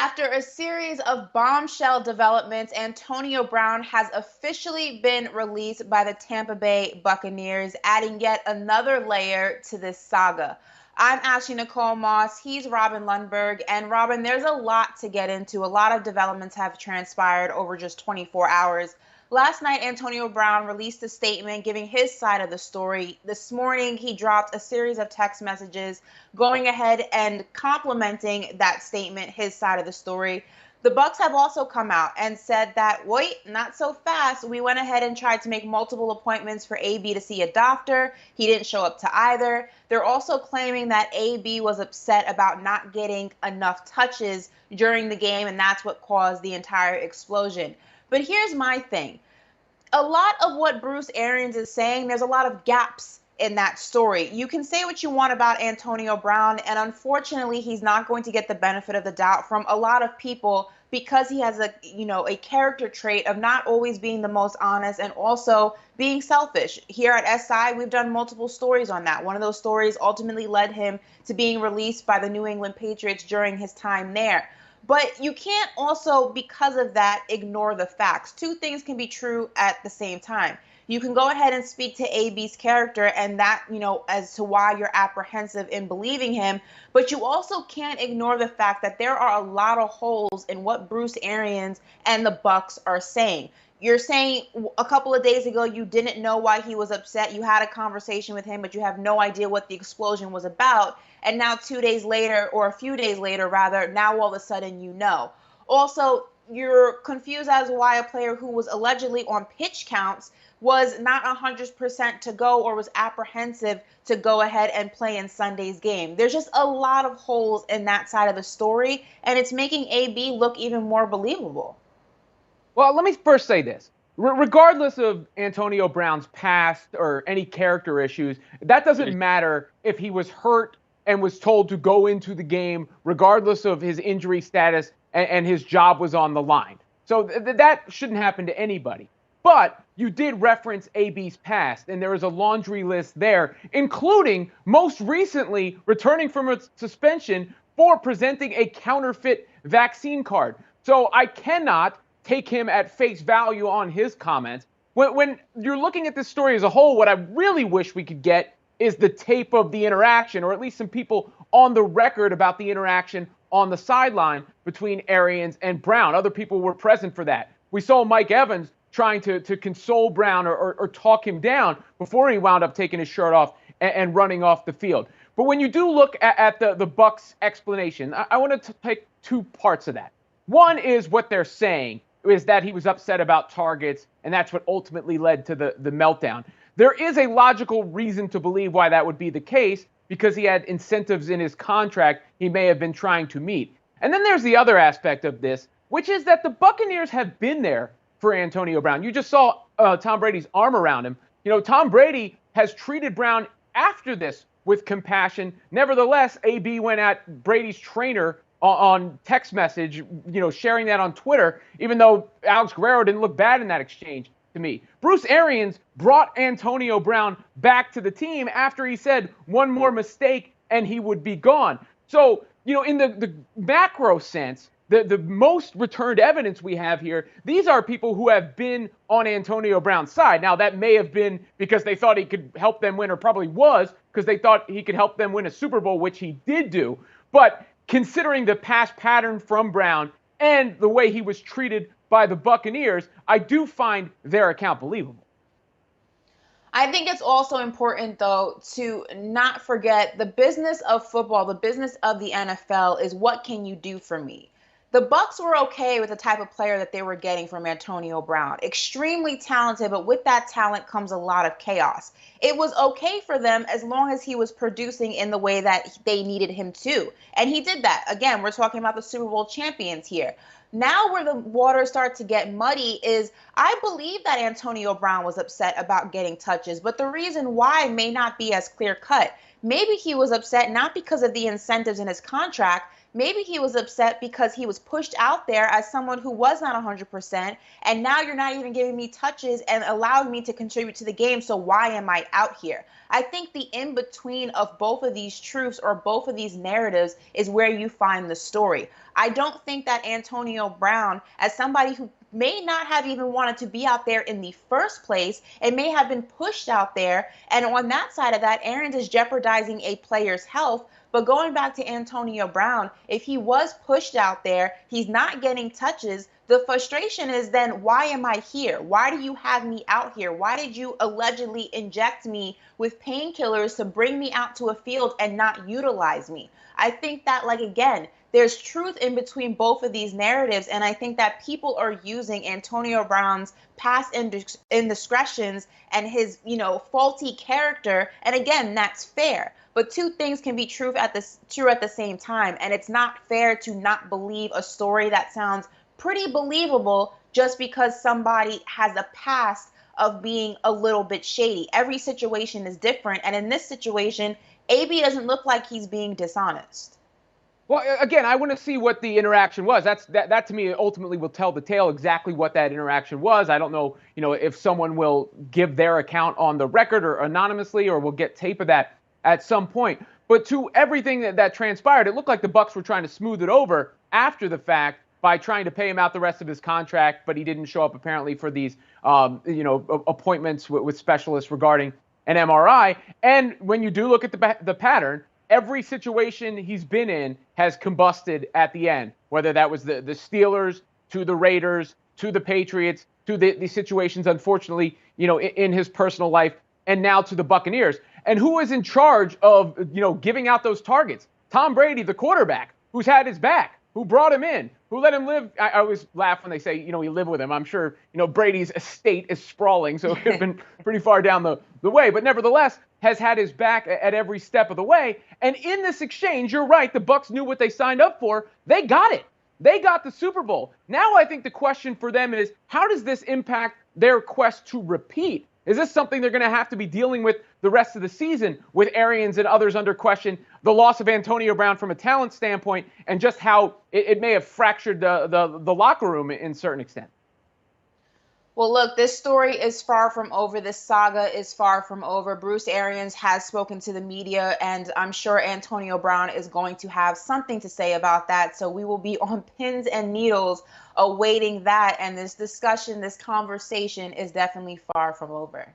After a series of bombshell developments, Antonio Brown has officially been released by the Tampa Bay Buccaneers, adding yet another layer to this saga. I'm Ashley Nicole Moss. He's Robin Lundberg. And Robin, there's a lot to get into. A lot of developments have transpired over just 24 hours. Last night, Antonio Brown released a statement giving his side of the story. This morning, he dropped a series of text messages going ahead and complimenting that statement, his side of the story. The Bucs have also come out and said that, wait, not so fast. We went ahead and tried to make multiple appointments for AB to see a doctor. He didn't show up to either. They're also claiming that AB was upset about not getting enough touches during the game, and that's what caused the entire explosion. But here's my thing. A lot of what Bruce Arians is saying, there's a lot of gaps in that story. You can say what you want about Antonio Brown, and unfortunately, he's not going to get the benefit of the doubt from a lot of people because he has a character trait of not always being the most honest and also being selfish. Here at SI, we've done multiple stories on that. One of those stories ultimately led him to being released by the New England Patriots during his time there. But you can't also, because of that, ignore the facts. Two things can be true at the same time. You can go ahead and speak to AB's character and that, as to why you're apprehensive in believing him. But you also can't ignore the fact that there are a lot of holes in what Bruce Arians and the Bucs are saying. You're saying a couple of days ago you didn't know why he was upset. You had a conversation with him, but you have no idea what the explosion was about. And now 2 days later, or a few days later, rather, now all of a sudden you know. Also, you're confused as to why a player who was allegedly on pitch counts was not 100% to go or was apprehensive to go ahead and play in Sunday's game. There's just a lot of holes in that side of the story, and it's making AB look even more believable. Well, let me first say this. Regardless of Antonio Brown's past or any character issues, that doesn't matter if he was hurt and was told to go into the game, regardless of his injury status and his job was on the line. So that shouldn't happen to anybody. But you did reference AB's past, and there is a laundry list there, including most recently returning from a suspension for presenting a counterfeit vaccine card. So I cannot take him at face value on his comments. When you're looking at this story as a whole, what I really wish we could get is the tape of the interaction, or at least some people on the record about the interaction on the sideline between Arians and Brown. Other people were present for that. We saw Mike Evans trying to console Brown or talk him down before he wound up taking his shirt off and running off the field. But when you do look at the Bucs explanation, I want to take two parts of that. One is what they're saying is that he was upset about targets, and that's what ultimately led to the meltdown. There is a logical reason to believe why that would be the case, because he had incentives in his contract he may have been trying to meet. And then there's the other aspect of this, which is that the Buccaneers have been there for Antonio Brown. You just saw Tom Brady's arm around him. Tom Brady has treated Brown after this with compassion. Nevertheless, AB went at Brady's trainer on text message, sharing that on Twitter, even though Alex Guerrero didn't look bad in that exchange to me. Bruce Arians brought Antonio Brown back to the team after he said one more mistake and he would be gone. So, in the macro sense, the most returned evidence we have here, these are people who have been on Antonio Brown's side. Now, that may have been because they thought he could help them win, or probably was because they thought he could help them win a Super Bowl, which he did do. But considering the past pattern from Brown and the way he was treated by the Buccaneers, I do find their account believable. I think it's also important, though, to not forget the business of football, the business of the NFL is what can you do for me? The Bucs were okay with the type of player that they were getting from Antonio Brown. Extremely talented, but with that talent comes a lot of chaos. It was okay for them as long as he was producing in the way that they needed him to. And he did that. Again, we're talking about the Super Bowl champions here. Now where the waters start to get muddy is I believe that Antonio Brown was upset about getting touches, but the reason why may not be as clear cut. Maybe he was upset not because of the incentives in his contract. maybe he was upset because he was pushed out there as someone who was not 100%, and now you're not even giving me touches and allowing me to contribute to the game, so why am I out here? I think the in between of both of these truths or both of these narratives is where you find the story. I don't think that Antonio Brown, as somebody who may not have even wanted to be out there in the first place and may have been pushed out there, and on that side of that, Arians is jeopardizing a player's health. But going back to Antonio Brown, if he was pushed out there, he's not getting touches. The frustration is then, why am I here? Why do you have me out here? Why did you allegedly inject me with painkillers to bring me out to a field and not utilize me? I think that, like, again, there's truth in between both of these narratives, and I think that people are using Antonio Brown's past indiscretions and his, faulty character, and again, that's fair. But two things can be true at the same time, and it's not fair to not believe a story that sounds pretty believable just because somebody has a past of being a little bit shady. Every situation is different, and in this situation, AB doesn't look like he's being dishonest. Well, again, I want to see what the interaction was. That to me ultimately will tell the tale exactly what that interaction was. I don't know, if someone will give their account on the record or anonymously, or we'll get tape of that at some point. But to everything that transpired, it looked like the Bucs were trying to smooth it over after the fact by trying to pay him out the rest of his contract, but he didn't show up apparently for these, appointments with specialists regarding an MRI. And when you do look at the pattern, every situation he's been in has combusted at the end, whether that was the Steelers to the Raiders to the Patriots to the situations, unfortunately, in his personal life, and now to the Buccaneers. And who is in charge of, giving out those targets? Tom Brady, the quarterback, who's had his back, who brought him in, who let him live. I always laugh when they say, we live with him. I'm sure, Brady's estate is sprawling, so it could have been pretty far down the way. But nevertheless, has had his back at every step of the way. And in this exchange, you're right, the Bucs knew what they signed up for. They got it. They got the Super Bowl. Now I think the question for them is, how does this impact their quest to repeat? Is this something they're going to have to be dealing with the rest of the season, with Arians and others under question, the loss of Antonio Brown from a talent standpoint, and just how it may have fractured the locker room in certain extent? Well, look, this story is far from over. This saga is far from over. Bruce Arians has spoken to the media, and I'm sure Antonio Brown is going to have something to say about that. So we will be on pins and needles awaiting that. And this discussion, this conversation is definitely far from over.